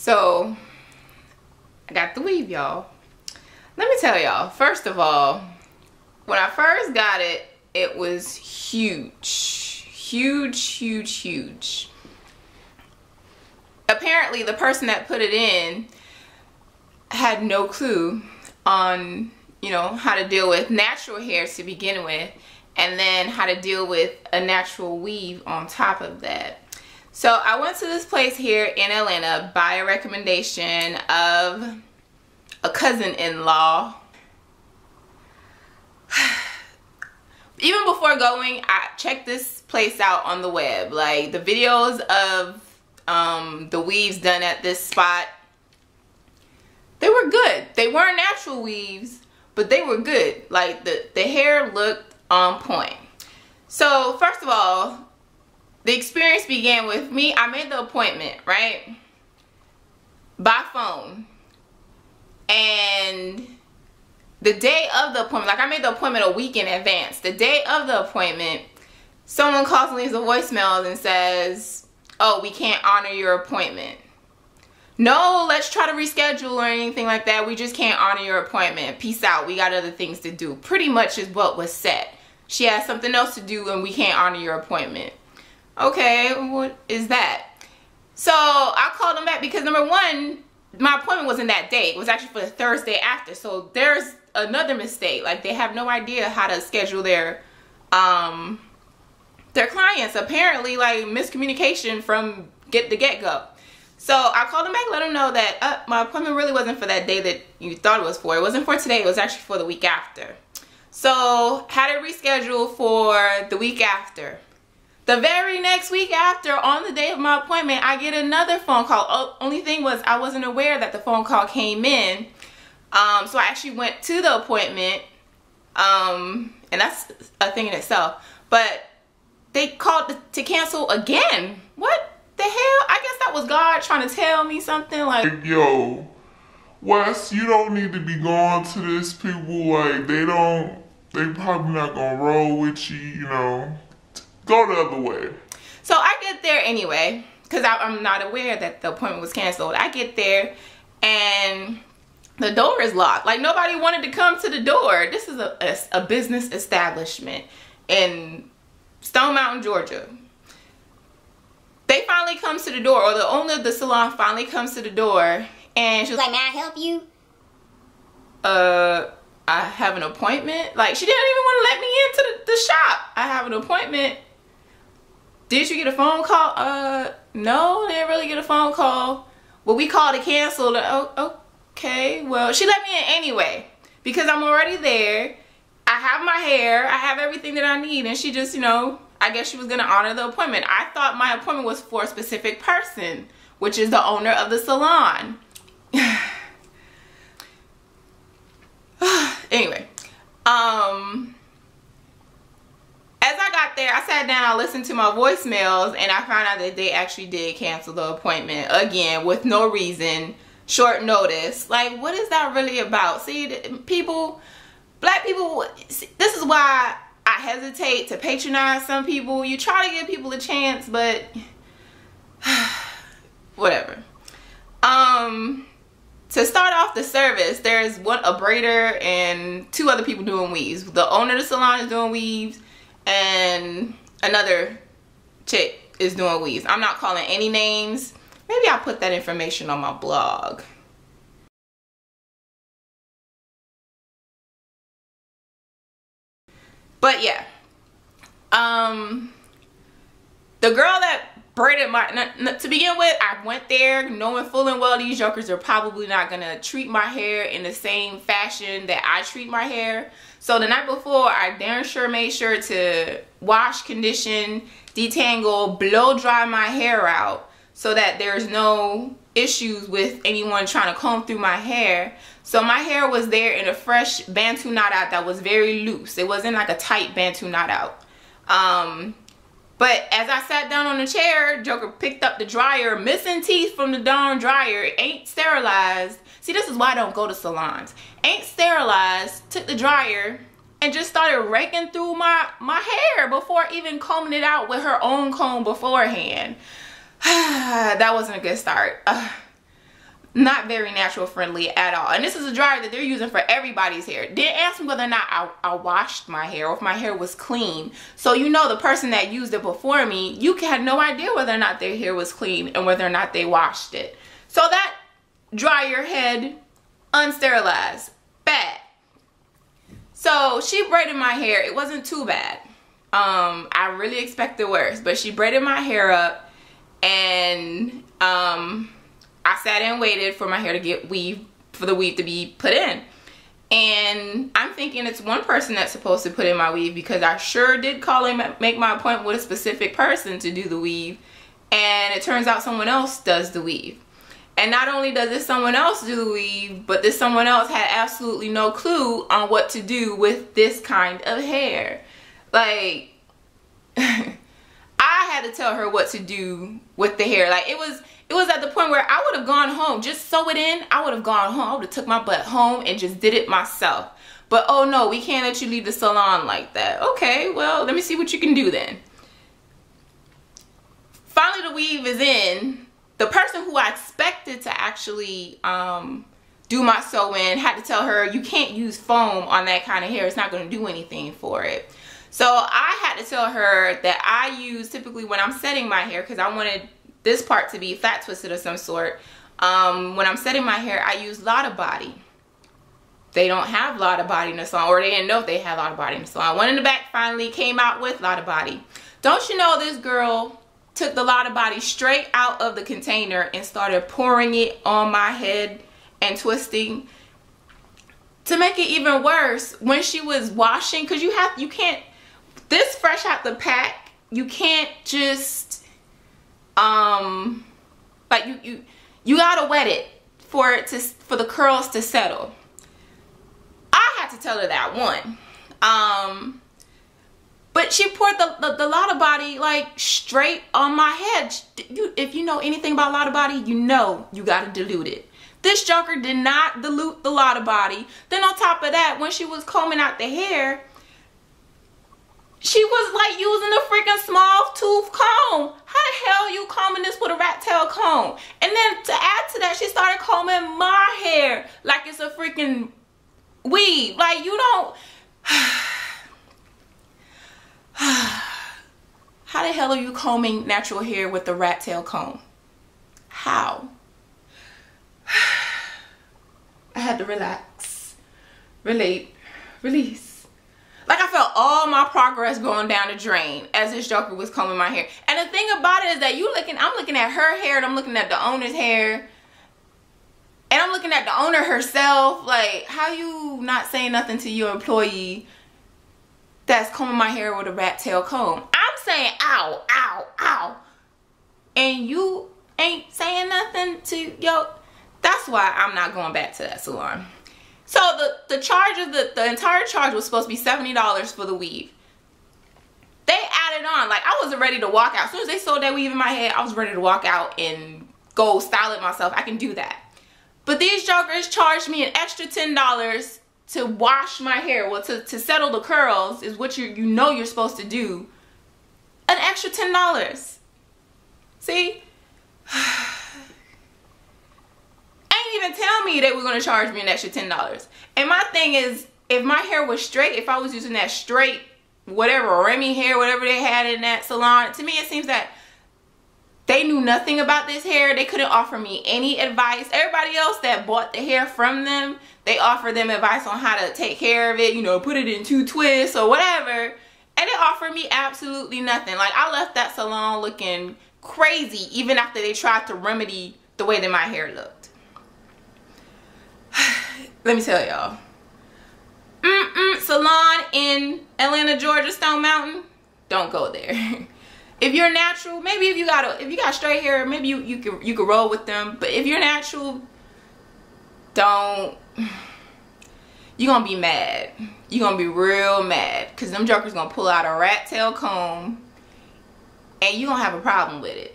So I got the weave, y'all. Let me tell y'all, first of all, when I first got it, it was huge. Huge. Apparently the person that put it in had no clue on, you know, how to deal with natural hair to begin with, and then how to deal with a natural weave on top of that. So I went to this place here in Atlanta by a recommendation of a cousin-in-law. Even before going, I checked this place out on the web. Like, the videos of the weaves done at this spot, they were good. They weren't natural weaves, but they were good. Like, the hair looked on point. So first of all, the experience began with me. I made the appointment, right, by phone. And the day of the appointment, like, I made the appointment a week in advance. The day of the appointment, someone calls and leaves a voicemail and says, oh, we can't honor your appointment. No, let's try to reschedule or anything like that. We just can't honor your appointment. Peace out. We got other things to do. Pretty much is what was said. She has something else to do and we can't honor your appointment. Okay, what is that? So I called them back because, number one, my appointment wasn't that day. It was actually for the Thursday after. So there's another mistake. Like, they have no idea how to schedule their clients. Apparently, like, miscommunication from the get-go. So I called them back, let them know that my appointment really wasn't for that day that you thought it was for. It wasn't for today. It was actually for the week after. So had it rescheduled for the week after. The very next week after, on the day of my appointment, I get another phone call. Only thing was, I wasn't aware that the phone call came in. So I actually went to the appointment. And that's a thing in itself. But they called to cancel again. What the hell? I guess that was God trying to tell me something, like, yo, Wes, you don't need to be going to this. People, like, they probably not gonna roll with you, you know. Go the other way. So I get there anyway, because I'm not aware that the appointment was canceled. I get there and the door is locked. Like, nobody wanted to come to the door. This is a business establishment in Stone Mountain, Georgia. They finally comes to the door, or the owner of the salon finally comes to the door, and she was like, may I help you? I have an appointment. Like, she didn't even want to let me into the shop. I have an appointment. Did you get a phone call? No, didn't really get a phone call. Well, we called to cancel. Oh, okay, well, she let me in anyway, because I'm already there. I have my hair. I have everything that I need, and she just, you know, I guess she was going to honor the appointment. I thought my appointment was for a specific person, which is the owner of the salon. Anyway, as I got there, I sat down, I listened to my voicemails, and I found out that they actually did cancel the appointment again with no reason, short notice. Like, what is that really about? See, people, black people, this is why I hesitate to patronize some people. You try to give people a chance, but whatever. To start off the service, there's a braider and two other people doing weaves. The owner of the salon is doing weaves, and another chick is doing weaves. I'm not calling any names. Maybe I'll put that information on my blog. But yeah, the girl that braided to begin with, I went there knowing full and well these jokers are probably not gonna treat my hair in the same fashion that I treat my hair. So the night before, I darn sure made sure to wash, condition, detangle, blow dry my hair out so that there's no issues with anyone trying to comb through my hair. So my hair was there in a fresh Bantu knot out that was very loose. It wasn't like a tight Bantu knot out. But as I sat down on the chair, Joker picked up the dryer, missing teeth from the darn dryer. It ain't sterilized. See, this is why I don't go to salons. Ain't sterilized, took the dryer and just started raking through my hair before even combing it out with her own comb beforehand. That wasn't a good start. not very natural friendly at all. And this is a dryer that they're using for everybody's hair. Didn't ask me whether or not I washed my hair or if my hair was clean. So you know, the person that used it before me, you had no idea whether or not their hair was clean and whether or not they washed it. So that dryer head unsterilized, bad. So she braided my hair. It wasn't too bad. I really expected worse, but she braided my hair up, and I sat and waited for my hair to get weave, for the weave to be put in. And I'm thinking it's one person that's supposed to put in my weave, because I sure did call and make my appointment with a specific person to do the weave, and it turns out someone else does the weave. And not only does this someone else do the weave, but this someone else had absolutely no clue on what to do with this kind of hair. Like, I had to tell her what to do with the hair. Like, it was at the point where I would have gone home, just sew it in. I would have gone home. I would have took my butt home and just did it myself. But oh no, we can't let you leave the salon like that. Okay, well, let me see what you can do then. Finally, the weave is in. The person who I expected to actually do my sew-in had to tell her, you can't use foam on that kind of hair. It's not going to do anything for it. So I had to tell her that I use, typically when I'm setting my hair, because I wanted this part to be flat twisted of some sort. When I'm setting my hair, I use Lotta Body. They don't have Lotta Body in the salon, or they didn't know if they had Lotta Body in the salon. One in the back finally came out with Lotta Body. Don't you know, this girl took the Lotta Body straight out of the container and started pouring it on my head and twisting. To make it even worse, when she was washing, because you can't, this fresh out the pack, you can't just like you gotta wet it for the curls to settle. I had to tell her that one. But she poured the Lotta Body like straight on my head. If you know anything about Lotta Body, you know you gotta dilute it. This joker did not dilute the Lotta Body. Then on top of that, when she was combing out the hair, she was like using a freaking small tooth comb. How the hell are you combing this with a rat tail comb? And then to add to that, she started combing my hair like it's a freaking weave. Like, you don't... How the hell are you combing natural hair with the rat tail comb? How? I had to relax, relate, release. Like, I felt all my progress going down the drain as this joker was combing my hair. And the thing about it is that I'm looking at her hair, and I'm looking at the owner's hair, and I'm looking at the owner herself. Like, how you not saying nothing to your employee that's combing my hair with a rat tail comb? I'm saying ow, ow, ow, and you ain't saying nothing to yo. That's why I'm not going back to that salon. So the charge of the entire charge was supposed to be $70 for the weave. They added on, like, I wasn't ready to walk out. As soon as they sold that weave in my head, I was ready to walk out and go style it myself. I can do that. But these jokers charged me an extra $10 to wash my hair. Well, to settle the curls is what you know you're supposed to do. An extra $10. See? Ain't even tell me they were going to charge me an extra $10. And my thing is, if my hair was straight, if I was using that straight whatever Remy hair, whatever they had in that salon, to me it seems that they knew nothing about this hair. They couldn't offer me any advice. Everybody else that bought the hair from them, they offered them advice on how to take care of it, you know, put it in 2 twists or whatever, and they offered me absolutely nothing. Like, I left that salon looking crazy even after they tried to remedy the way that my hair looked. Let me tell y'all, salon in Atlanta, Georgia, Stone Mountain, don't go there. If you're natural, maybe if you got straight hair, maybe you could roll with them. But if you're natural, don't. You're gonna be mad. You're gonna be real mad, because them jokers gonna pull out a rat tail comb and you're gonna have a problem with it.